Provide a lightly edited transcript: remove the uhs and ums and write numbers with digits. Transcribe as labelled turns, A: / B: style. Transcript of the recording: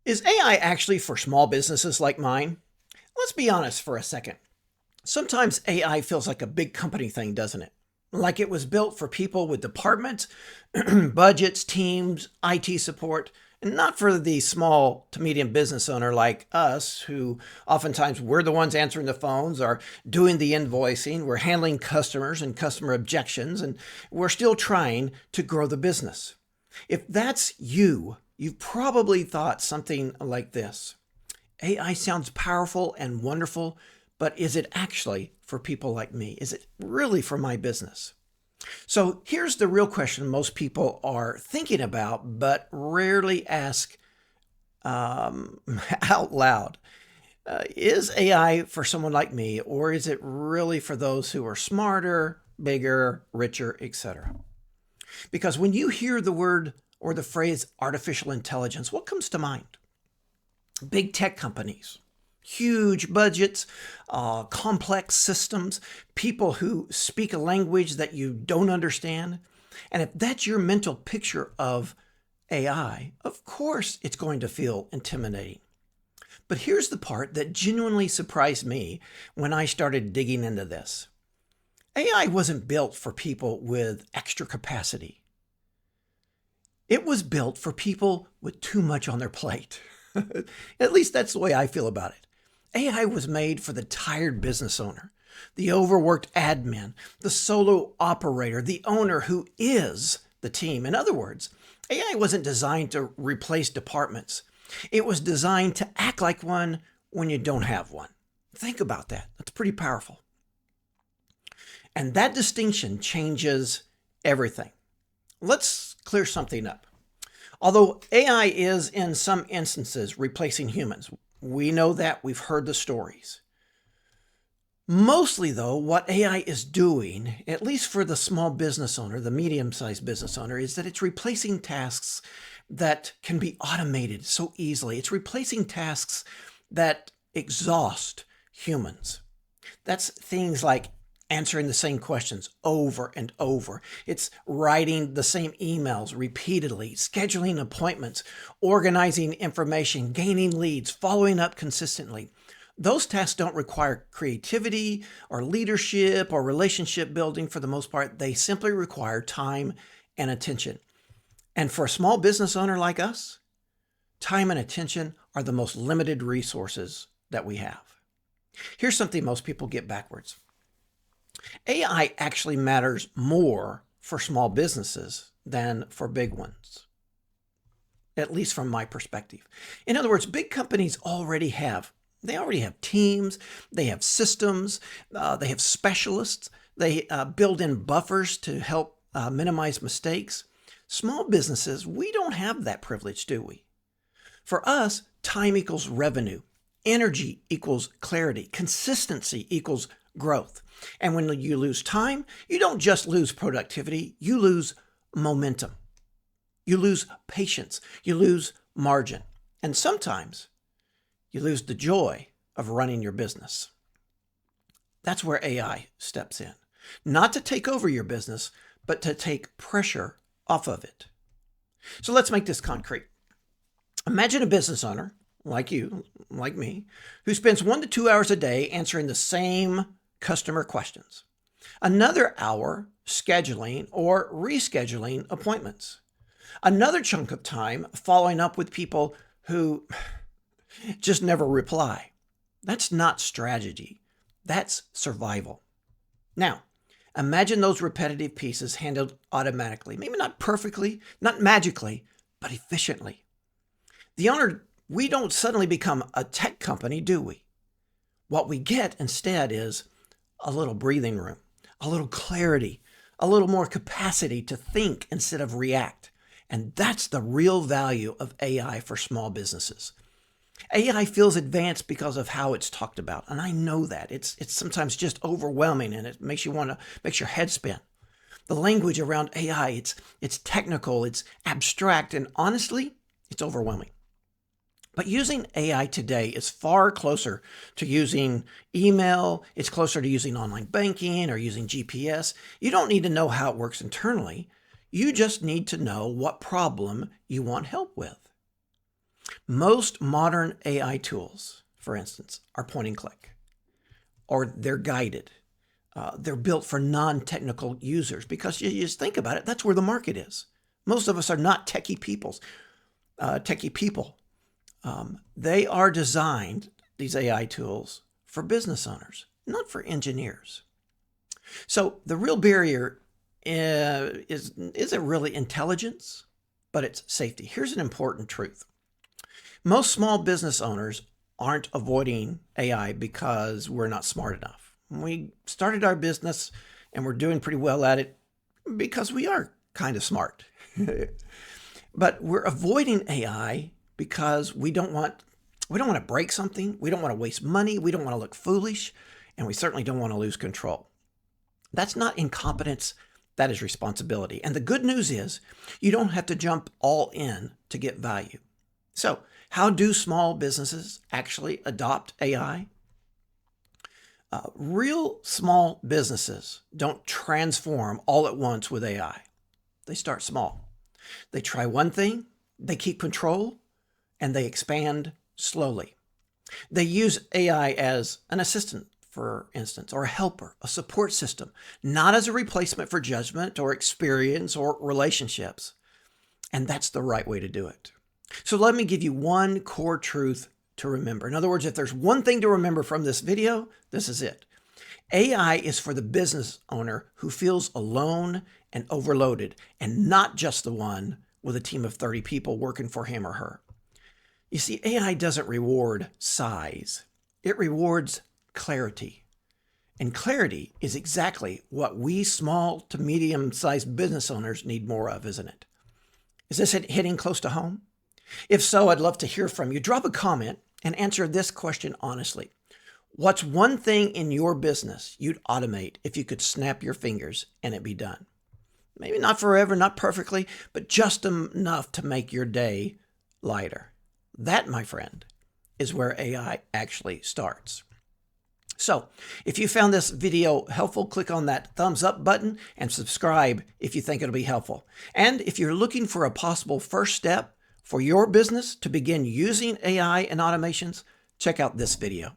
A: Is AI actually for small businesses like mine? Let's be honest for a second. Sometimes AI feels like a big company thing, doesn't it? Like it was built for people with departments, budgets, teams, IT support, and not for the small to medium business owner like us, who oftentimes we're the ones answering the phones or doing the invoicing, we're handling customers and customer objections, and we're still trying to grow the business. If that's you, you've probably thought something like this. AI sounds powerful and wonderful, but is it actually for people like me? Is it really for my business? So here's the real question most people are thinking about, but rarely ask out loud. Is AI for someone like me, or is it really for those who are smarter, bigger, richer, etc.? Because when you hear the word or the phrase artificial intelligence, what comes to mind? Big tech companies, huge budgets, complex systems, people who speak a language that you don't understand. And if that's your mental picture of AI, of course it's going to feel intimidating. But here's the part that genuinely surprised me when I started digging into this. AI wasn't built for people with extra capacity. It was built for people with too much on their plate. At least that's the way I feel about it. AI was made for the tired business owner, the overworked admin, the solo operator, the owner who is the team. In other words, AI wasn't designed to replace departments. It was designed to act like one when you don't have one. Think about that. That's pretty powerful. And that distinction changes everything. Let's clear something up. Although AI is in some instances replacing humans, we know that, we've heard the stories. Mostly, though, what AI is doing, at least for the small business owner, the medium sized business owner, is that it's replacing tasks that can be automated so easily. It's replacing tasks that exhaust humans. That's things like answering the same questions over and over. It's writing the same emails repeatedly, scheduling appointments, organizing information, gaining leads, following up consistently. Those tasks don't require creativity or leadership or relationship building for the most part. They simply require time and attention. And for a small business owner like us, time and attention are the most limited resources that we have. Here's something most people get backwards. AI actually matters more for small businesses than for big ones, at least from my perspective. In other words, big companies already have teams, they have systems, they have specialists, they build in buffers to help minimize mistakes. Small businesses, we don't have that privilege, do we? For us, time equals revenue, energy equals clarity, consistency equals growth. And when you lose time, you don't just lose productivity, you lose momentum. You lose patience, you lose margin. And sometimes you lose the joy of running your business. That's where AI steps in. Not to take over your business, but to take pressure off of it. So let's make this concrete. Imagine a business owner like you, like me, who spends 1 to 2 hours a day answering the same customer questions, another hour scheduling or rescheduling appointments, another chunk of time following up with people who just never reply. That's not strategy, that's survival. Now, imagine those repetitive pieces handled automatically, maybe not perfectly, not magically, but efficiently. The owner, we don't suddenly become a tech company, do we? What we get instead is a little breathing room, a little clarity, a little more capacity to think instead of react. And that's the real value of AI for small businesses. AI feels advanced because of how it's talked about, and I know that. It's sometimes just overwhelming and it makes your head spin. The language around AI, it's technical, it's abstract, and honestly, it's overwhelming. But using AI today is far closer to using email. It's closer to using online banking or using GPS. You don't need to know how it works internally. You just need to know what problem you want help with. Most modern AI tools, for instance, are point and click, or they're guided. They're built for non-technical users because you just think about it, that's where the market is. Most of us are not techie people. They are designed, these AI tools, for business owners, not for engineers. So the real barrier isn't really intelligence, but it's safety. Here's an important truth. Most small business owners aren't avoiding AI because we're not smart enough. We started our business and we're doing pretty well at it because we are kind of smart. But we're avoiding AI because we don't want to break something, we don't want to waste money, we don't want to look foolish, and we certainly don't want to lose control. That's not incompetence, that is responsibility. And the good news is you don't have to jump all in to get value. So, how do small businesses actually adopt AI? Real small businesses don't transform all at once with AI. They start small. They try one thing, they keep control, and they expand slowly. They use AI as an assistant, for instance, or a helper, a support system, not as a replacement for judgment or experience or relationships. And that's the right way to do it. So let me give you one core truth to remember. In other words, if there's one thing to remember from this video, this is it. AI is for the business owner who feels alone and overloaded, and not just the one with a team of 30 people working for him or her. You see, AI doesn't reward size. It rewards clarity. And clarity is exactly what we small to medium-sized business owners need more of, isn't it? Is this hitting close to home? If so, I'd love to hear from you. Drop a comment and answer this question honestly. What's one thing in your business you'd automate if you could snap your fingers and it be done? Maybe not forever, not perfectly, but just enough to make your day lighter. That, my friend, is where AI actually starts. So, if you found this video helpful, click on that thumbs up button and subscribe if you think it'll be helpful. And if you're looking for a possible first step for your business to begin using AI and automations, check out this video.